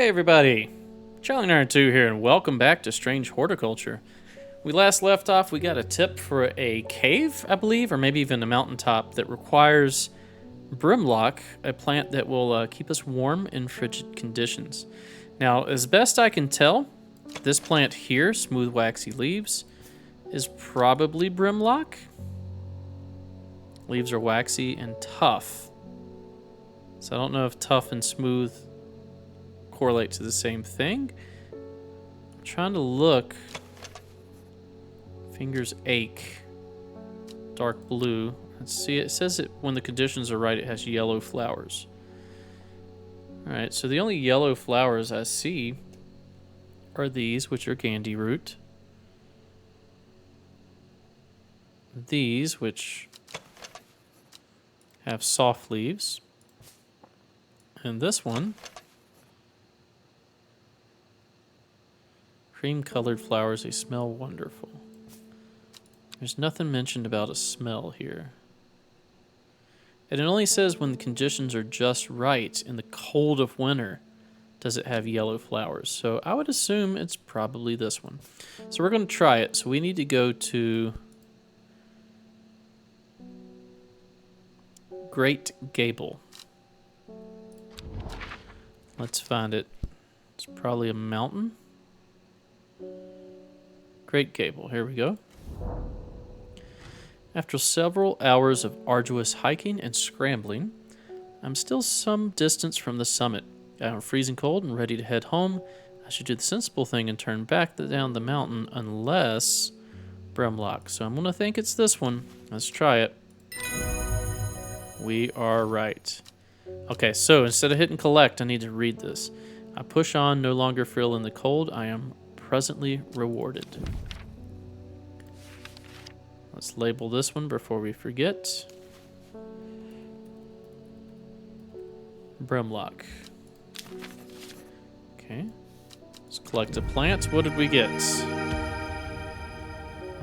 Hey everybody, Charlie92 here, and welcome back to Strange Horticulture. We last left off, we got a tip for a cave, I believe, or maybe even a mountaintop that requires brimlock, a plant that will keep us warm in frigid conditions. Now, as best I can tell, this plant here, smooth waxy leaves, is probably brimlock. Leaves are waxy and tough. So I don't know if tough and smooth correlate to the same thing. I'm trying to look. Fingers ache. Dark blue. Let's see. It says it when the conditions are right, it has yellow flowers. Alright, so the only yellow flowers I see are these, which are gandy root. These, which have soft leaves. And this one, cream-colored flowers, they smell wonderful. There's nothing mentioned about a smell here. And it only says when the conditions are just right in the cold of winter does it have yellow flowers. So I would assume it's probably this one. So we're going to try it. So we need to go to Great Gable. Let's find it. It's probably a mountain. Great Gable, here we go. After several hours of arduous hiking and scrambling, I'm still some distance from the summit. I'm freezing cold and ready to head home. I should do the sensible thing and turn back down the mountain unless brimlock. So I'm going to think it's this one. Let's try it. We are right. Okay, so instead of hitting collect, I need to read this. I push on, no longer feel in the cold. I am presently rewarded. Let's label this one before we forget. Brimlock. Okay. Let's collect the plants. What did we get?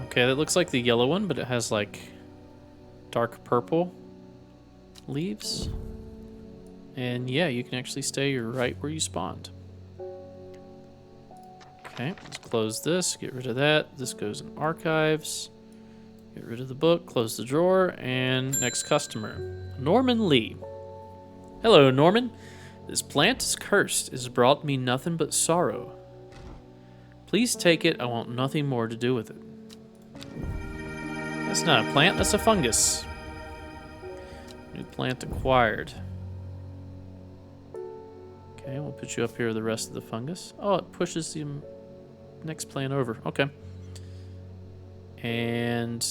Okay, that looks like the yellow one, but it has like dark purple leaves. And yeah, you can actually stay right where you spawned. Okay, let's close this, get rid of that. This goes in archives. Get rid of the book, close the drawer, and next customer. Norman Lee. Hello, Norman. This plant is cursed. It has brought me nothing but sorrow. Please take it. I want nothing more to do with it. That's not a plant, that's a fungus. New plant acquired. Okay, we'll put you up here with the rest of the fungus. Oh, it pushes the next plant over. Okay. And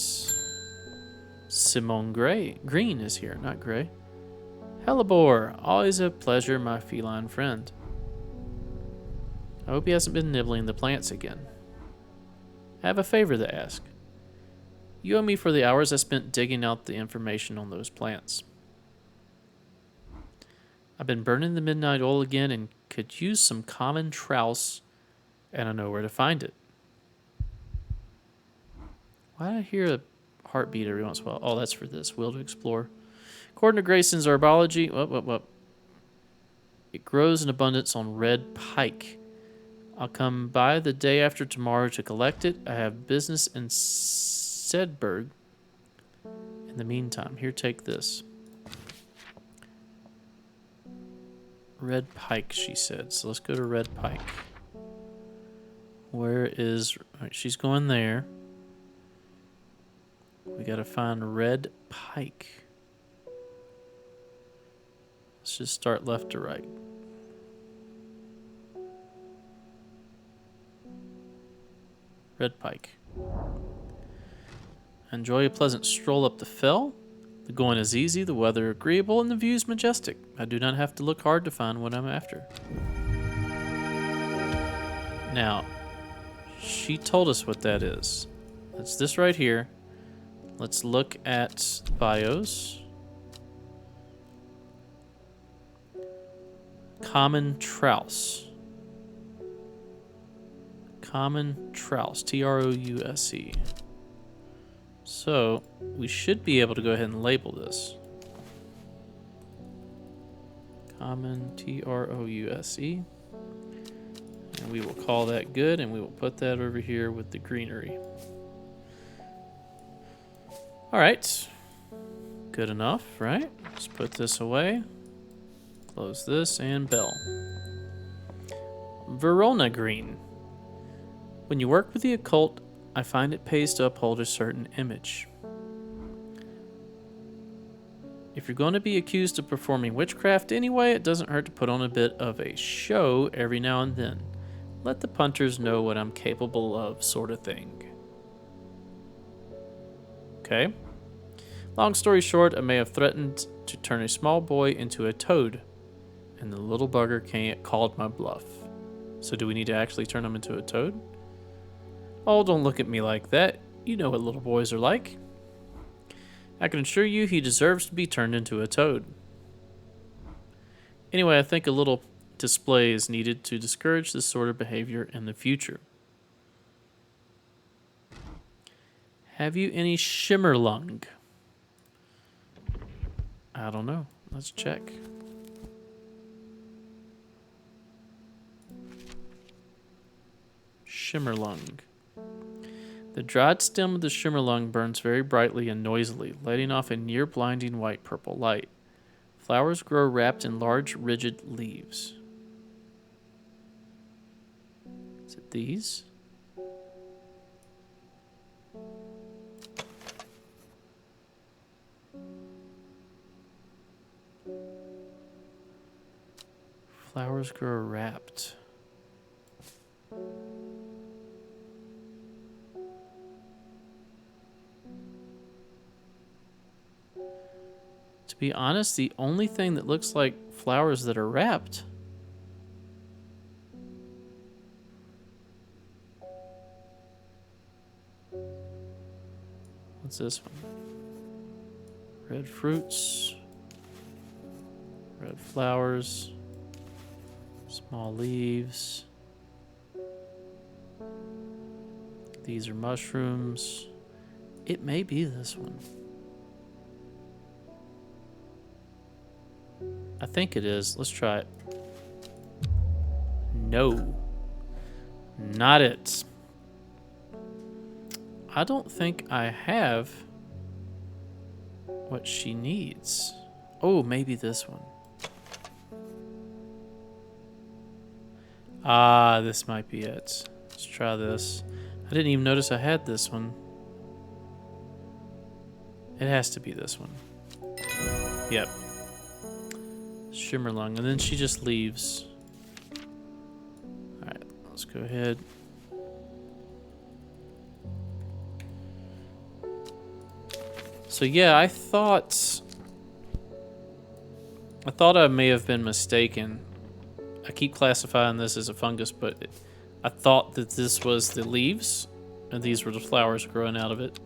Simone Green is here, not Gray. Hellebore, always a pleasure, my feline friend. I hope he hasn't been nibbling the plants again. I have a favor to ask. You owe me for the hours I spent digging out the information on those plants. I've been burning the midnight oil again and could use some common trowse, and I know where to find it. Why do I hear a heartbeat every once in a while? Oh, that's for this. Will to explore. According to Grayson's herbology, it grows in abundance on red pike. I'll come by the day after tomorrow to collect it. I have business in Sedberg. In the meantime, here, take this. Red pike, she said. So let's go to red pike. Where is... All right, she's going there. We gotta find red pike. Let's just start left to right. Red pike. Enjoy a pleasant stroll up the fell. The going is easy, the weather agreeable, and the views majestic. I do not have to look hard to find what I'm after. Now, she told us what that is. That's this right here. Let's look at bios. Common trowse. Common trowse. Trouse. So, we should be able to go ahead and label this. Common Trouse. And we will call that good, and we will put that over here with the greenery. All right. Good enough, right? Let's put this away. Close this, and bell. Verona green. When you work with the occult, I find it pays to uphold a certain image. If you're going to be accused of performing witchcraft anyway, it doesn't hurt to put on a bit of a show every now and then. Let the punters know what I'm capable of, sort of thing. Okay. Long story short, I may have threatened to turn a small boy into a toad, and the little bugger called my bluff. So do we need to actually turn him into a toad? Oh, don't look at me like that. You know what little boys are like. I can assure you he deserves to be turned into a toad. Anyway, I think a little display is needed to discourage this sort of behavior in the future. Have you any shimmerlung? I don't know. Let's check. Shimmerlung. The dried stem of the shimmerlung burns very brightly and noisily, letting off a near-blinding white-purple light. Flowers grow wrapped in large, rigid leaves. Is it these? Flowers grow wrapped. To be honest, the only thing that looks like flowers that are wrapped what's this one? Red fruits, red flowers, small leaves. These are mushrooms. It may be this one. I think it is. Let's try it. No. Not it. I don't think I have what she needs. Oh, maybe this one. Ah, this might be it. Let's try this. I didn't even notice I had this one. It has to be this one. Yep. Shimmerlung, and then she just leaves. Alright, let's go ahead. So yeah, I thought I may have been mistaken. I keep classifying this as a fungus, but I thought that this was the leaves, and these were the flowers growing out of it.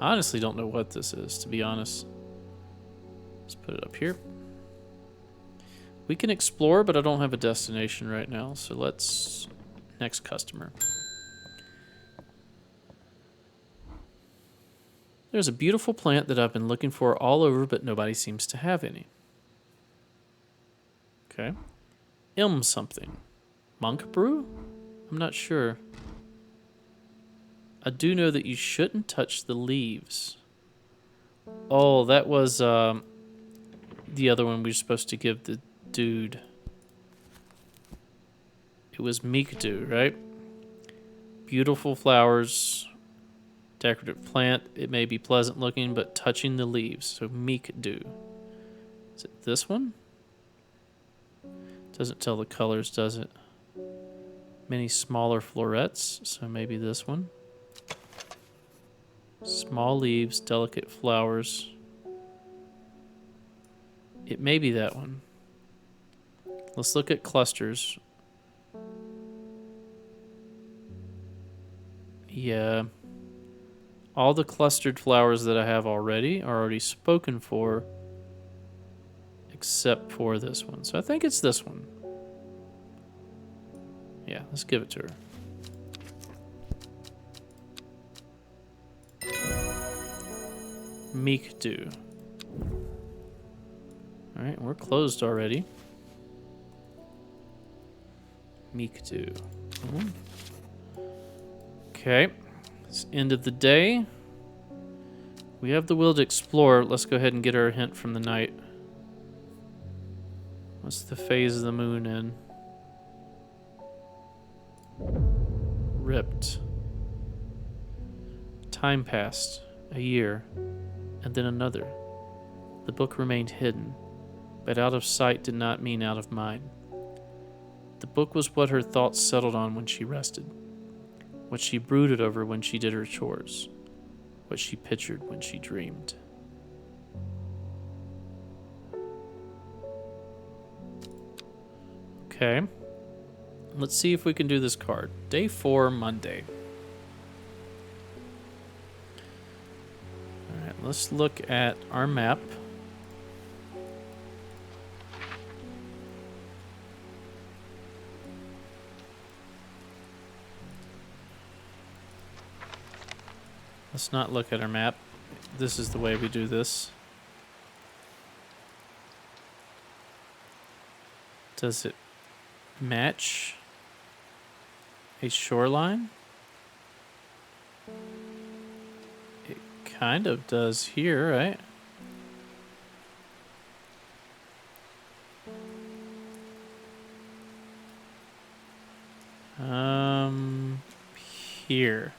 I honestly don't know what this is, to be honest. Let's put it up here. We can explore, but I don't have a destination right now, so let's... Next customer. There's a beautiful plant that I've been looking for all over, but nobody seems to have any. Okay. Something. Monk brew? I'm not sure. I do know that you shouldn't touch the leaves. Oh, that was the other one we were supposed to give the dude. It was Mikdu, right? Beautiful flowers, decorative plant. It may be pleasant looking, but touching the leaves. So Mikdu. Is it this one? Doesn't tell the colors, does it? Many smaller florets, so maybe this one. Small leaves, delicate flowers. It may be that one. Let's look at clusters. Yeah. All the clustered flowers that I have already are already spoken for, except for this one. So I think it's this one. Yeah, let's give it to her. Mikdu. Alright, we're closed already. Mikdu. Okay. It's end of the day. We have the will to explore. Let's go ahead and get our hint from the night. What's the phase of the moon in? Ripped. Time passed. A year. And then another. The book remained hidden. But out of sight did not mean out of mind. The book was what her thoughts settled on when she rested. What she brooded over when she did her chores. What she pictured when she dreamed. Okay. Let's see if we can do this card. Day 4, Monday. Alright, let's look at our map. Let's not look at our map. This is the way we do this. Does it match a shoreline? It kind of does here, right? Here.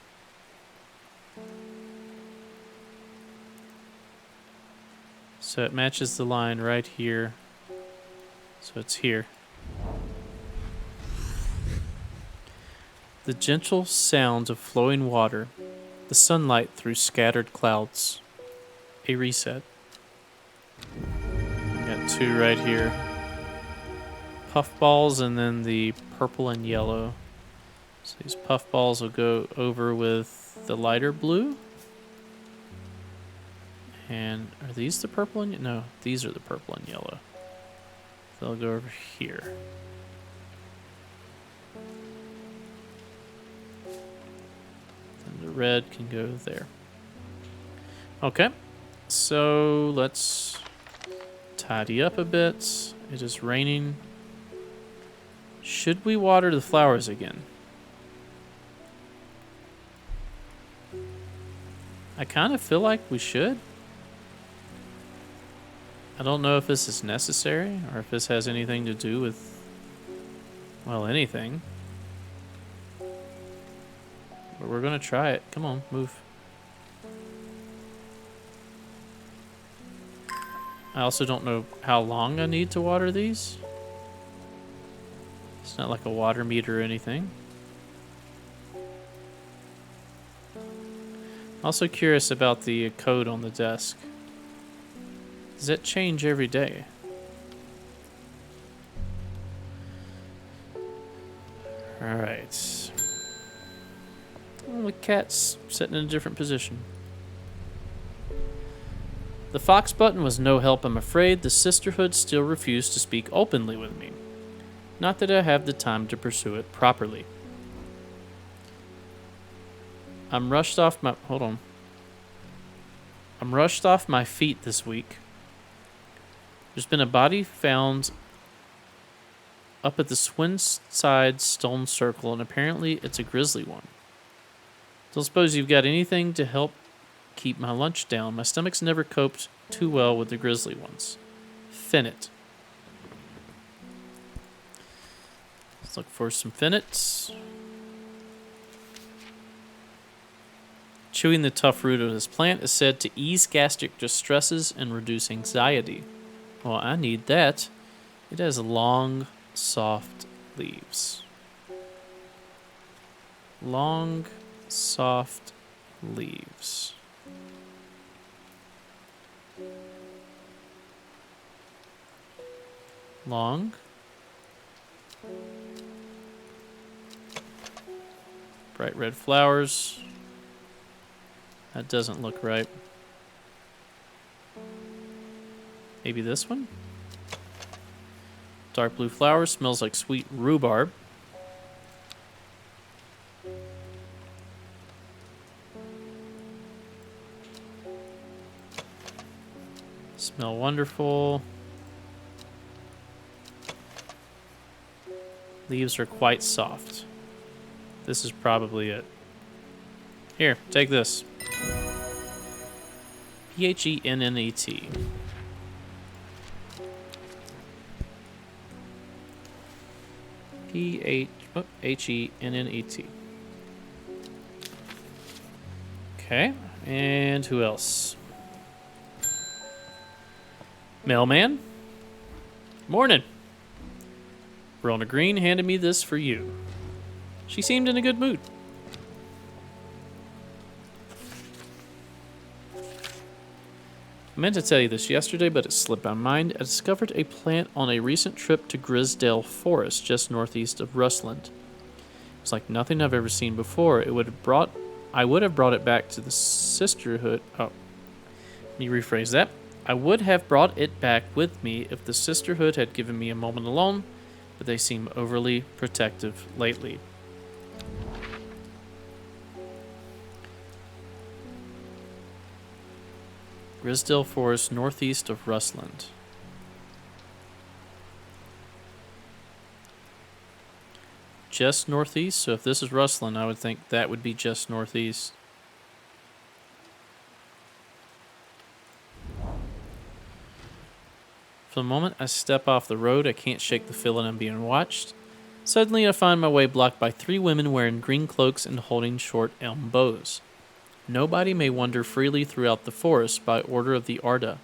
So it matches the line right here. So it's here. The gentle sounds of flowing water, the sunlight through scattered clouds. A reset. Got 2 right here. Puffballs and then the purple and yellow. So these puffballs will go over with the lighter blue. And are these the purple and no, these are the purple and yellow. They'll go over here. And the red can go there. Okay. So let's tidy up a bit. It is raining. Should we water the flowers again? I kind of feel like we should. I don't know if this is necessary or if this has anything to do with, well, anything. But we're going to try it. Come on, move. I also don't know how long I need to water these. It's not like a water meter or anything. Also curious about the code on the desk. Does that change every day? Alright. Well, the cat's sitting in a different position. The Fox button was no help, I'm afraid. The sisterhood still refused to speak openly with me. Not that I have the time to pursue it properly. I'm rushed off my feet this week. There's been a body found up at the Swinside Stone Circle, and apparently it's a grisly one. Don't suppose you've got anything to help keep my lunch down. My stomach's never coped too well with the grisly ones. Finnet. Let's look for some finnets. Chewing the tough root of this plant is said to ease gastric distresses and reduce anxiety. Well, I need that. It has long, soft leaves. Long, soft leaves. Long. Bright red flowers. That doesn't look right. Maybe this one? Dark blue flower, smells like sweet rhubarb. Smell wonderful. Leaves are quite soft. This is probably it. Here, take this. Phennet. Phennet. Okay, and who else? Mailman? Morning. Rona Green handed me this for you. She seemed in a good mood. I meant to tell you this yesterday, but it slipped my mind. I discovered a plant on a recent trip to Grisdale Forest, just northeast of Rustland. It's like nothing I've ever seen before. I would have brought it back to the sisterhood. Oh, let me rephrase that. I would have brought it back with me if the sisterhood had given me a moment alone, but they seem overly protective lately. Grisdale Forest, northeast of Rustland. Just northeast? So if this is Rustland, I would think that would be just northeast. For the moment I step off the road, I can't shake the feeling I'm being watched. Suddenly I find my way blocked by 3 women wearing green cloaks and holding short elm bows. Nobody may wander freely throughout the forest by order of the Arda,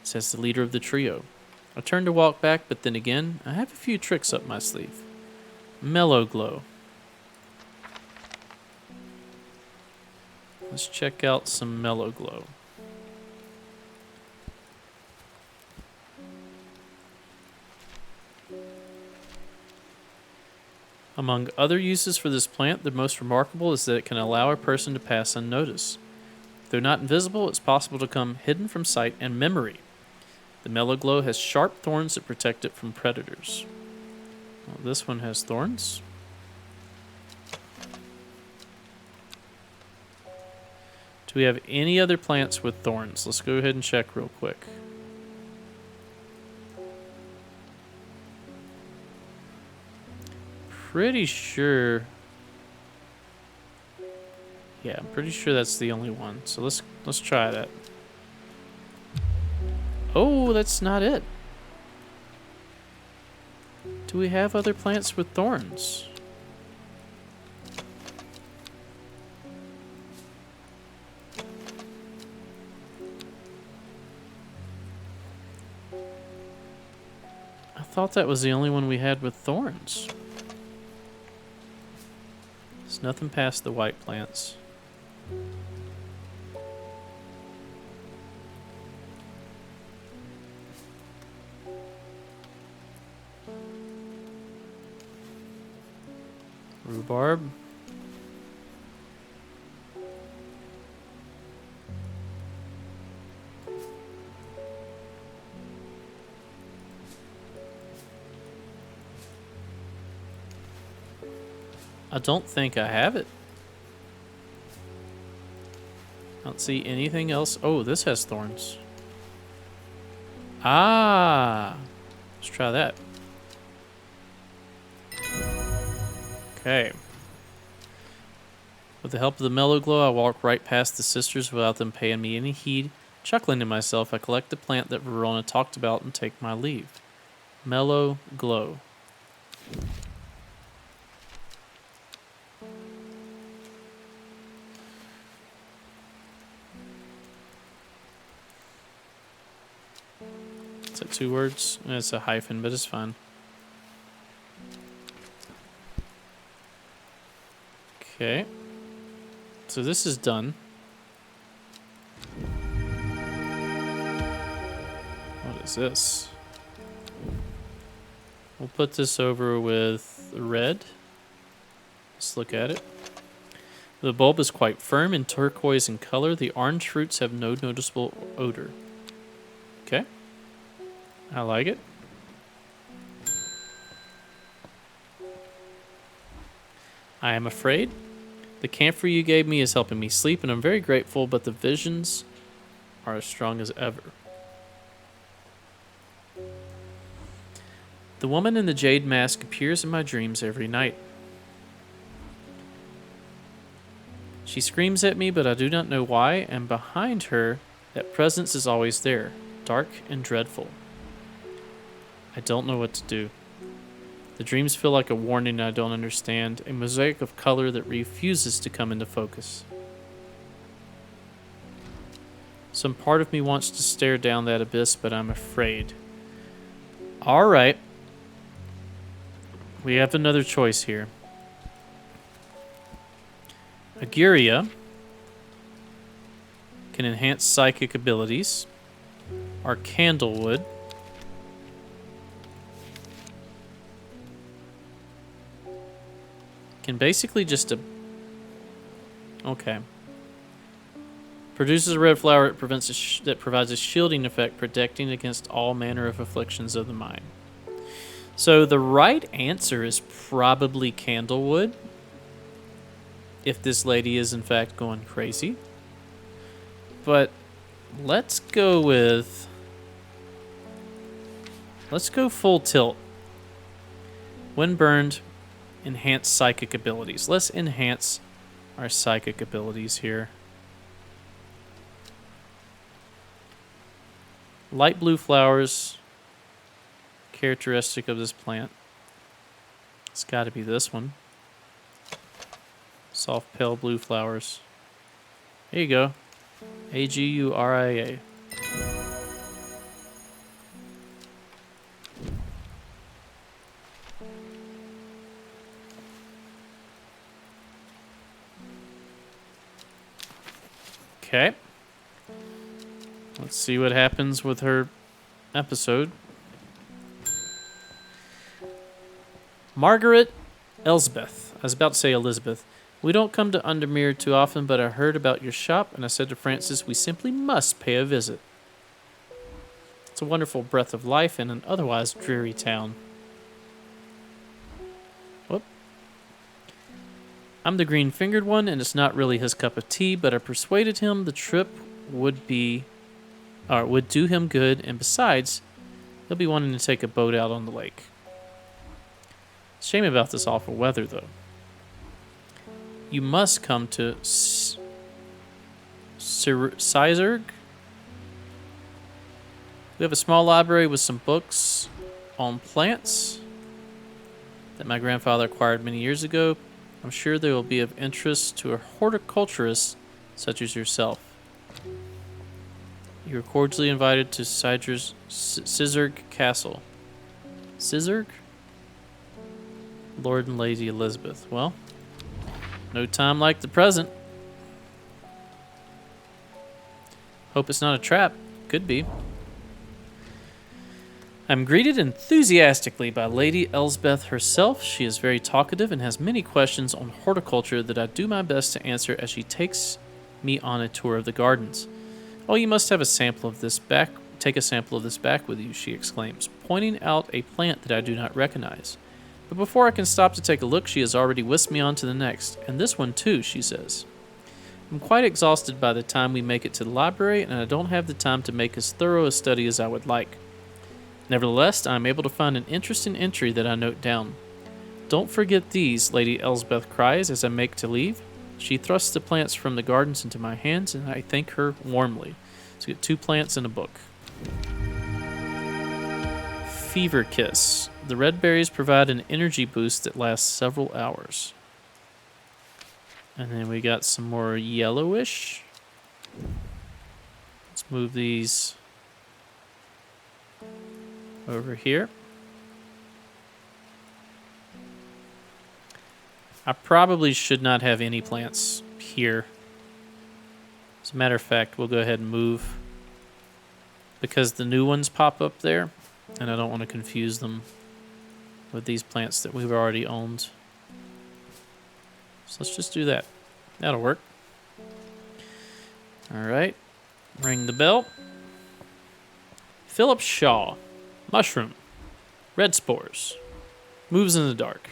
says the leader of the trio. I turn to walk back, but then again, I have a few tricks up my sleeve. Mellow Glow. Let's check out some Mellow Glow. Among other uses for this plant, the most remarkable is that it can allow a person to pass unnoticed. Though not invisible, it's possible to become hidden from sight and memory. The Mellow Glow has sharp thorns that protect it from predators. Well, this one has thorns. Do we have any other plants with thorns? Let's go ahead and check real quick. Pretty sure. Yeah, I'm pretty sure that's the only one. So let's try that. Oh, that's not it. Do we have other plants with thorns? I thought that was the only one we had with thorns. There's nothing past the white plants. Rhubarb. I don't think I have it. I don't see anything else. Oh, this has thorns. Ah! Let's try that. Okay. With the help of the Mellow Glow, I walk right past the sisters without them paying me any heed. Chuckling to myself, I collect the plant that Verona talked about and take my leave. Mellow Glow. Is that 2 words? It's a hyphen, but it's fine. Okay. So this is done. What is this? We'll put this over with red. Let's look at it. The bulb is quite firm and turquoise in color. The orange fruits have no noticeable odor. Okay. I like it. I am afraid. The camphor you gave me is helping me sleep, and I'm very grateful, but the visions are as strong as ever. The woman in the jade mask appears in my dreams every night. She screams at me, but I do not know why, and behind her, that presence is always there, dark and dreadful. I don't know what to do. The dreams feel like a warning I don't understand, a mosaic of color that refuses to come into focus. Some part of me wants to stare down that abyss, but I'm afraid. Alright. We have another choice here. Aguria can enhance psychic abilities. Or Candlewood can basically just okay. Produces a red flower that provides a shielding effect, protecting against all manner of afflictions of the mind. So the right answer is probably Candlewood, if this lady is in fact going crazy. But let's go full tilt. When burned, enhance psychic abilities. Let's enhance our psychic abilities here. Light blue flowers, characteristic of this plant. It's got to be this one. Soft pale blue flowers. There you go. Aguria. Okay. Let's see what happens with her episode. Margaret Elsbeth. I was about to say Elizabeth. We don't come to Undermere too often, but I heard about your shop, and I said to Francis, we simply must pay a visit. It's a wonderful breath of life in an otherwise dreary town. Whoop. I'm the green-fingered one, and it's not really his cup of tea, but I persuaded him the trip would do him good, and besides, he'll be wanting to take a boat out on the lake. Shame about this awful weather, though. You must come to Sizerg. We have a small library with some books on plants that my grandfather acquired many years ago. I'm sure they will be of interest to a horticulturist such as yourself. You are cordially invited to Sizerg Castle. Sizerg? Lord and Lady Elizabeth. Well, no time like the present. Hope it's not a trap. Could be. I'm greeted enthusiastically by Lady Elsbeth herself. She is very talkative and has many questions on horticulture that I do my best to answer as she takes me on a tour of the gardens. Oh, you must have a sample of this back. Take a sample of this back with you, she exclaims, pointing out a plant that I do not recognize. But before I can stop to take a look, she has already whisked me on to the next. And this one too, she says. I'm quite exhausted by the time we make it to the library, and I don't have the time to make as thorough a study as I would like. Nevertheless, I am able to find an interesting entry that I note down. Don't forget these, Lady Elsbeth cries as I make to leave. She thrusts the plants from the gardens into my hands, and I thank her warmly. Let's get 2 plants and a book. Fever Kiss. The red berries provide an energy boost that lasts several hours. And then we got some more yellowish. Let's move these over here. I probably should not have any plants here. As a matter of fact, we'll go ahead and move because the new ones pop up there, and I don't want to confuse them with these plants that we've already owned. So let's just do that. That'll work. All right. Ring the bell. Philip Shaw. Mushroom. Red spores. Moves in the dark.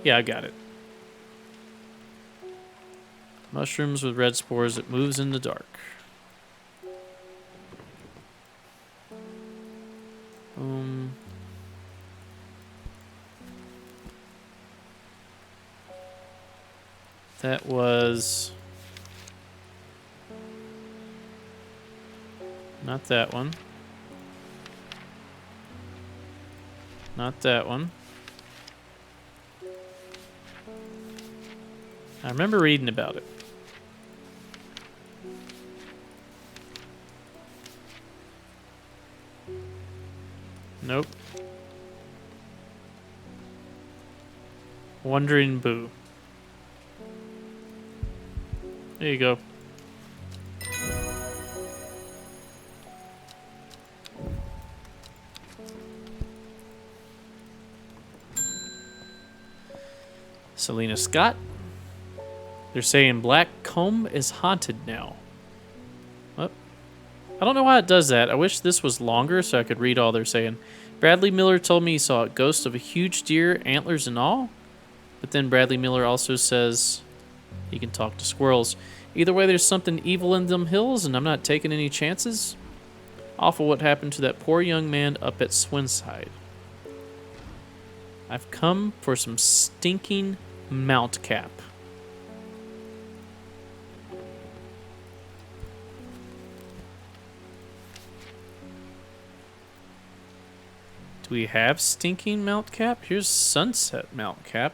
Yeah, I got it. Mushrooms with red spores that moves in the dark. That was... not that one. Not that one. I remember reading about it. Nope. Wandering Boo. There you go. Selena Scott. They're saying Black Comb is haunted now. What? I don't know why it does that. I wish this was longer so I could read all they're saying. Bradley Miller told me he saw a ghost of a huge deer, antlers and all. But then Bradley Miller also says he can talk to squirrels. Either way, there's something evil in them hills, and I'm not taking any chances. Awful what happened to that poor young man up at Swinside. I've come for some stinking mount cap. Do we have stinking mount cap? Here's sunset mount cap.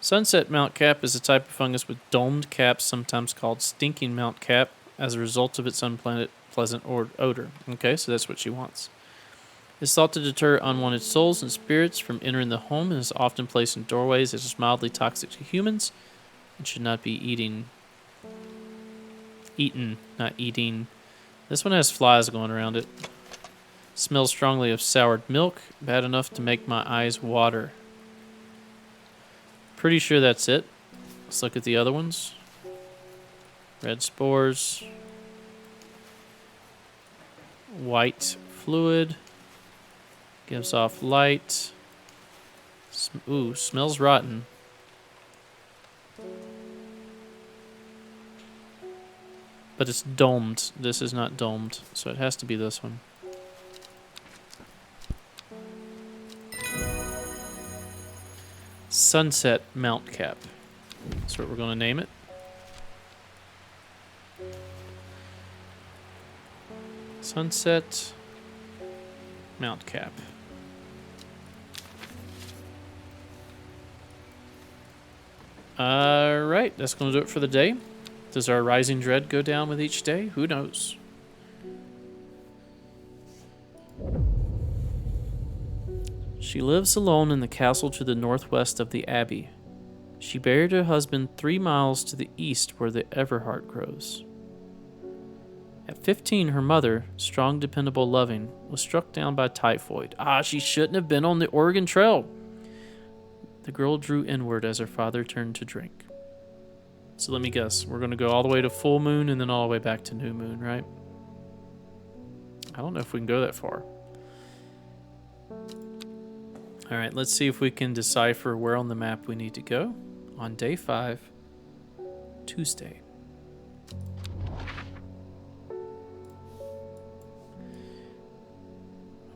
Sunset mount cap is a type of fungus with domed caps, sometimes called stinking mount cap, as a result of its unpleasant odor. Okay, so that's what she wants. It's thought to deter unwanted souls and spirits from entering the home and is often placed in doorways as it's mildly toxic to humans and should not be eaten, not eating. This one has flies going around it. Smells strongly of soured milk, bad enough to make my eyes water. Pretty sure that's it. Let's look at the other ones. Red spores. White fluid. Gives off light. Ooh, smells rotten. But it's domed. This is not domed, so it has to be this one. Sunset Mount Cap. That's what we're going to name it. Sunset Mount Cap. Alright, that's going to do it for the day. Does our rising dread go down with each day? Who knows? She lives alone in the castle to the northwest of the abbey. She buried her husband 3 miles to the east where the Everhart grows. At 15, her mother, strong, dependable, loving, was struck down by typhoid. She shouldn't have been on the Oregon Trail. The girl drew inward as her father turned to drink. So let me guess, we're going to go all the way to full moon and then all the way back to new moon, right? I don't know if we can go that far. All right, let's see if we can decipher where on the map we need to go on day 5, Tuesday.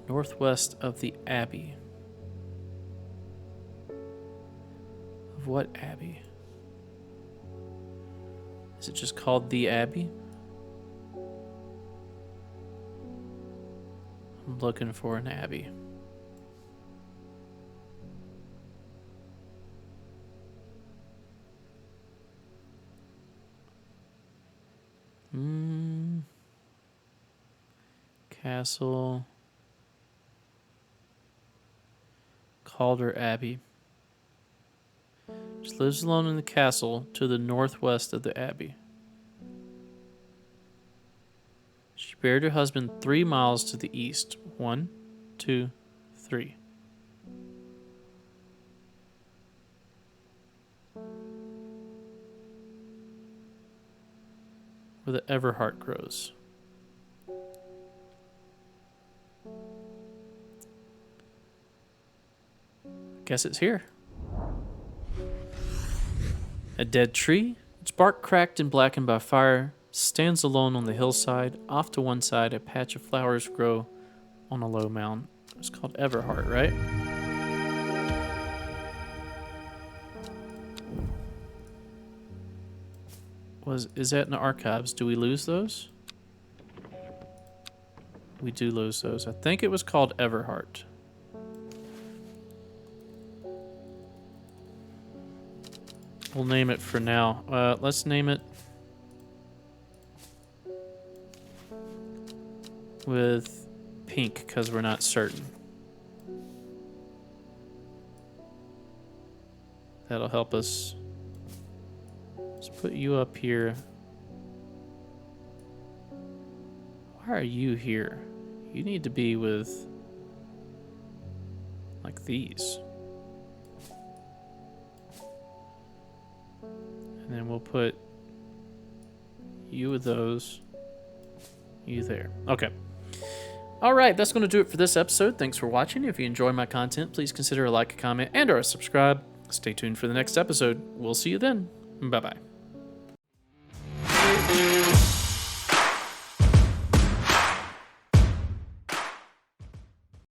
Northwest of the Abbey. Of what Abbey? Is it just called the Abbey? I'm looking for an Abbey. Castle. Calder Abbey. She lives alone in the castle to the northwest of the abbey. She buried her husband 3 miles to the east. 1, 2, 3. Where the Everhart grows. Guess it's here. A dead tree, its bark cracked and blackened by fire, stands alone on the hillside. Off to one side, a patch of flowers grow on a low mound. It's called Everhart, right? is that in the archives? Do we lose those? We do lose those. I think it was called Everheart. We'll name it for now. Let's name it with pink because we're not certain. That'll help us. Let's put you up here. Why are you here? You need to be with like these. And then we'll put you with those. You there. Okay. All right, that's going to do it for this episode. Thanks for watching. If you enjoy my content, please consider a like, a comment, and or a subscribe. Stay tuned for the next episode. We'll see you then. Bye-bye.